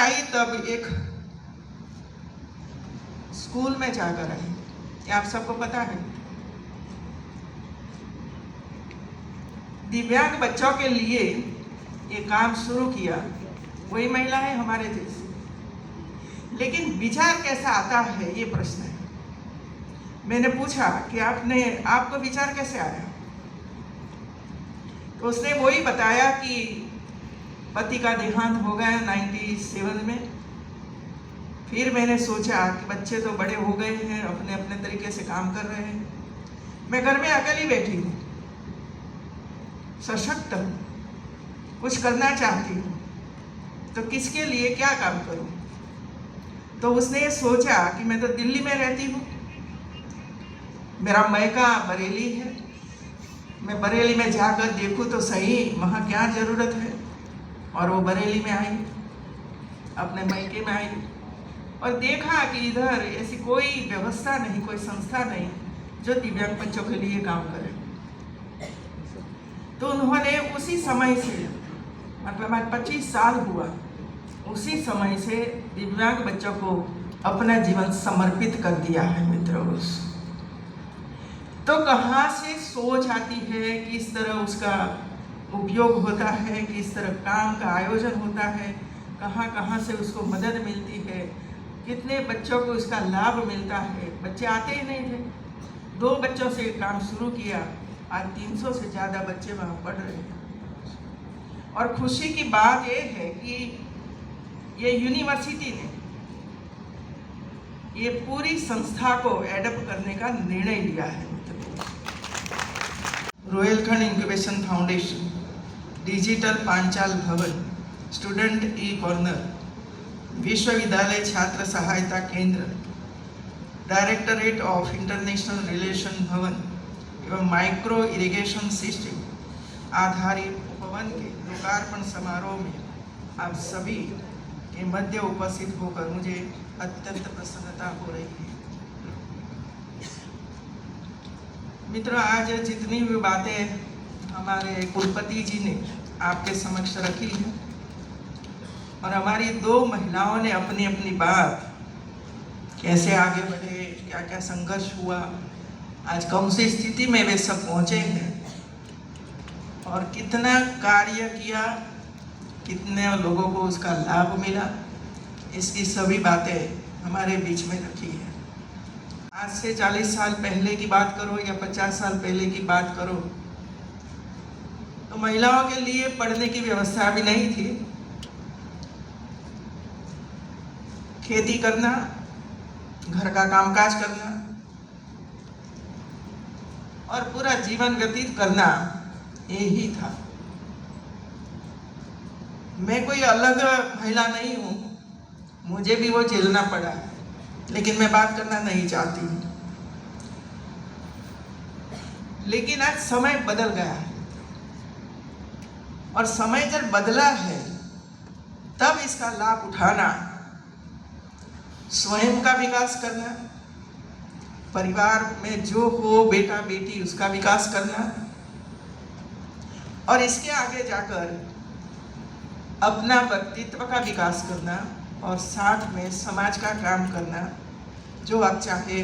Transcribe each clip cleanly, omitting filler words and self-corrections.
आई तब एक स्कूल में जाकर आई, ये आप सबको पता है। दिव्यांग बच्चों के लिए ये काम शुरू किया, वही महिला है हमारे जैसे। लेकिन विचार कैसा आता है, ये प्रश्न है। मैंने पूछा कि आपको विचार कैसे आया, तो उसने वही बताया कि पति का देहांत हो गया 97 में। फिर मैंने सोचा कि बच्चे तो बड़े हो गए हैं, अपने अपने तरीके से काम कर रहे हैं, मैं घर में अकेली बैठी हूँ, सशक्त हूँ, कुछ करना चाहती हूँ, तो किसके लिए क्या काम करूँ। तो उसने सोचा कि मैं तो दिल्ली में रहती हूँ, मेरा मायका बरेली है, मैं बरेली में जाकर देखूँ तो सही वहाँ क्या ज़रूरत है। और वो बरेली में आई, अपने मायके में आई, और देखा कि इधर ऐसी कोई व्यवस्था नहीं, कोई संस्था नहीं जो दिव्यांग बच्चों के लिए काम करे। तो उन्होंने उसी समय से, मतलब आज 25 साल हुआ, उसी समय से दिव्यांग बच्चों को अपना जीवन समर्पित कर दिया है मित्रों। तो कहाँ से सोच आती है, किस तरह उसका उपयोग होता है, किस तरह काम का आयोजन होता है, कहाँ कहाँ से उसको मदद मिलती है, कितने बच्चों को इसका लाभ मिलता है। बच्चे आते ही नहीं थे, 2 बच्चों से काम शुरू किया, आज 300 से ज़्यादा बच्चे वहाँ पढ़ रहे हैं। और खुशी की बात ये है कि ये यूनिवर्सिटी ने ये पूरी संस्था को एडप्ट करने का निर्णय लिया है। Rohilkhand incubation foundation, digital Panchal भवन, स्टूडेंट ई कॉर्नर, विश्वविद्यालय छात्र सहायता केंद्र, डायरेक्टरेट ऑफ इंटरनेशनल रिलेशन भवन एवं माइक्रो इरिगेशन सिस्टम आधारित उपवन के लोकार्पण समारोह में आप सभी के मध्य उपस्थित होकर मुझे अत्यंत प्रसन्नता हो रही है। मित्रों, आज जितनी भी बातें हमारे कुलपति जी ने आपके समक्ष रखी है और हमारी 2 महिलाओं ने अपनी अपनी बात, कैसे आगे बढ़े, क्या क्या संघर्ष हुआ, आज कौन सी स्थिति में वे सब पहुँचे हैं और कितना कार्य किया, कितने लोगों को उसका लाभ मिला, इसकी सभी बातें हमारे बीच में रखी है। आज से 40 साल पहले की बात करो या 50 साल पहले की बात करो, तो महिलाओं के लिए पढ़ने की व्यवस्था भी नहीं थी। खेती करना, घर का कामकाज करना और पूरा जीवन व्यतीत करना, यही था। मैं कोई अलग महिला नहीं हूँ, मुझे भी वो झेलना पड़ा है, लेकिन मैं बात करना नहीं चाहती हूँ। लेकिन आज समय बदल गया है, और समय जब बदला है तब इसका लाभ उठाना, स्वयं का विकास करना, परिवार में जो हो बेटा बेटी उसका विकास करना, और इसके आगे जाकर अपना व्यक्तित्व का विकास करना, और साथ में समाज का काम करना जो आप चाहे।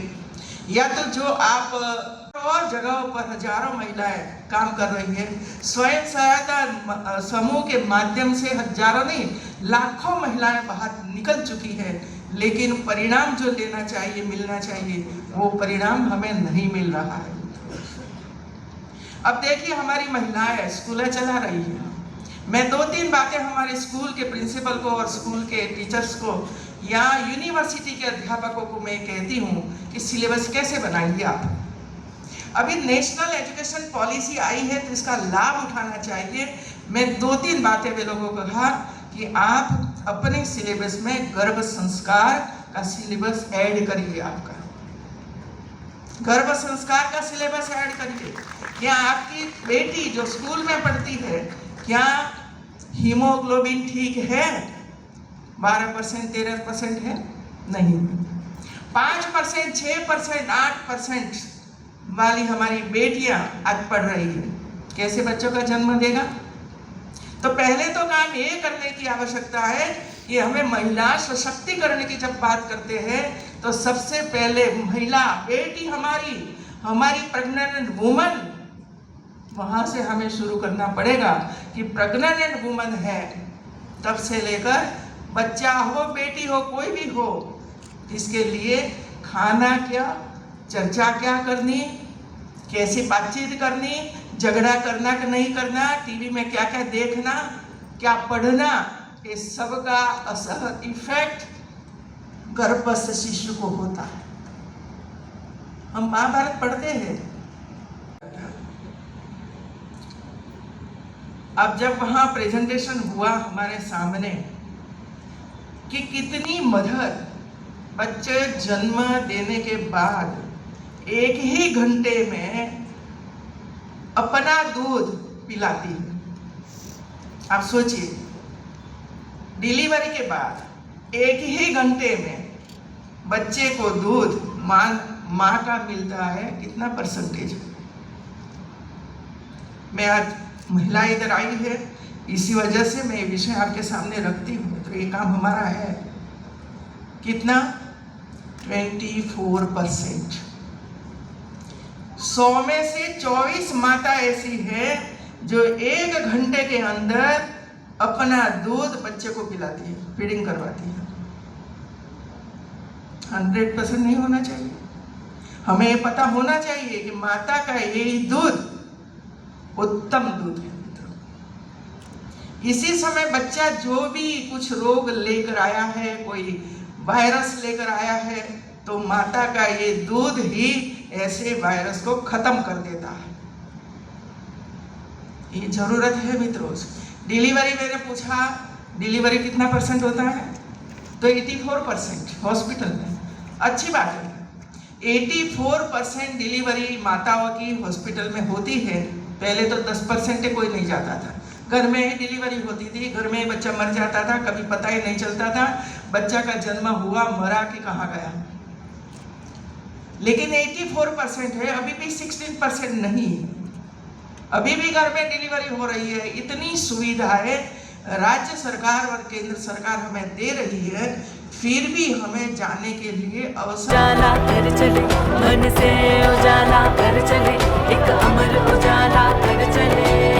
या तो जो आप और जगहों पर हजारों महिलाएं काम कर रही हैं, स्वयं सहायता समूह के माध्यम से हजारों नहीं लाखों महिलाएं बाहर निकल चुकी हैं, लेकिन परिणाम जो लेना चाहिए, मिलना चाहिए, वो परिणाम हमें नहीं मिल रहा है। अब देखिए, हमारी महिलाएं स्कूल चला रही हैं। मैं 2-3 बातें हमारे स्कूल के प्रिंसिपल को और स्कूल के टीचर्स को या यूनिवर्सिटी के अध्यापकों को मैं कहती हूँ कि सिलेबस कैसे बनाएंगे आप। अभी नेशनल एजुकेशन पॉलिसी आई है तो इसका लाभ उठाना चाहिए। मैं 2-3 बातें वे लोगों को कहा कि आप अपने सिलेबस में गर्भ संस्कार का सिलेबस ऐड करिए। आपका गर्भ संस्कार का सिलेबस ऐड करिए। क्या आपकी बेटी जो स्कूल में पढ़ती है, क्या हीमोग्लोबिन ठीक है? 12%, 13% है? नहीं। 5%, 6%, 8% वाली हमारी बेटियां आज पढ़ रही है। कैसे बच्चों का जन्म देगा? तो पहले तो काम ये करने की आवश्यकता है ये हमें महिला सशक्तिकरण की जब बात करते हैं तो सबसे पहले महिला बेटी हमारी प्रेग्नेंट वुमन, वहां से हमें शुरू करना पड़ेगा कि प्रेग्नेंट वुमन है, तब से लेकर बच्चा हो, बेटी हो, कोई भी हो, इसके लिए खाना क्या, चर्चा क्या करनी, कैसी बातचीत करनी, झगड़ा करना कि नहीं करना, टीवी में क्या क्या देखना, क्या पढ़ना, ये सब का असह इफेक्ट गर्भस्थ शिशु को होता है। हम महाभारत पढ़ते हैं। अब जब वहां प्रेजेंटेशन हुआ हमारे सामने कि कितनी मदर बच्चे जन्म देने के बाद 1 ही घंटे में अपना दूध पिलाती है। आप सोचिए, डिलीवरी के बाद 1 ही घंटे में बच्चे को दूध माँ का मिलता है कितना परसेंटेज। मैं आज महिला इधर आई है, इसी वजह से मैं ये विषय आपके सामने रखती हूँ। तो ये काम हमारा है कितना, 24%। 100 में से 24 माता ऐसी है जो 1 घंटे के अंदर अपना दूध बच्चे को पिलाती है, फीडिंग करवाती है। 100% नहीं होना चाहिए। हमें ये पता होना चाहिए कि माता का यही दूध उत्तम दूध है। इसी समय बच्चा जो भी कुछ रोग लेकर आया है, कोई वायरस लेकर आया है, तो माता का ये दूध ही ऐसे वायरस को खत्म कर देता है। ये जरूरत है मित्रों। डिलीवरी मैंने पूछा, डिलीवरी कितना % होता है, तो 84% हॉस्पिटल में। अच्छी बात है, 84% डिलीवरी माताओं की हॉस्पिटल में होती है। पहले तो 10% कोई नहीं जाता था, घर में ही डिलीवरी होती थी, घर में ही बच्चा मर जाता था, कभी पता ही नहीं चलता था बच्चा का जन्म हुआ, मरा कि कहाँ गया। लेकिन 84% है, अभी भी 16% नहीं है। अभी भी घर में डिलीवरी हो रही है। इतनी सुविधाएं राज्य सरकार और केंद्र सरकार हमें दे रही है, फिर भी हमें जाने के लिए अवसर। उजाला कर चले, मन से उजाला कर चले, एक अमर उजाला कर चले।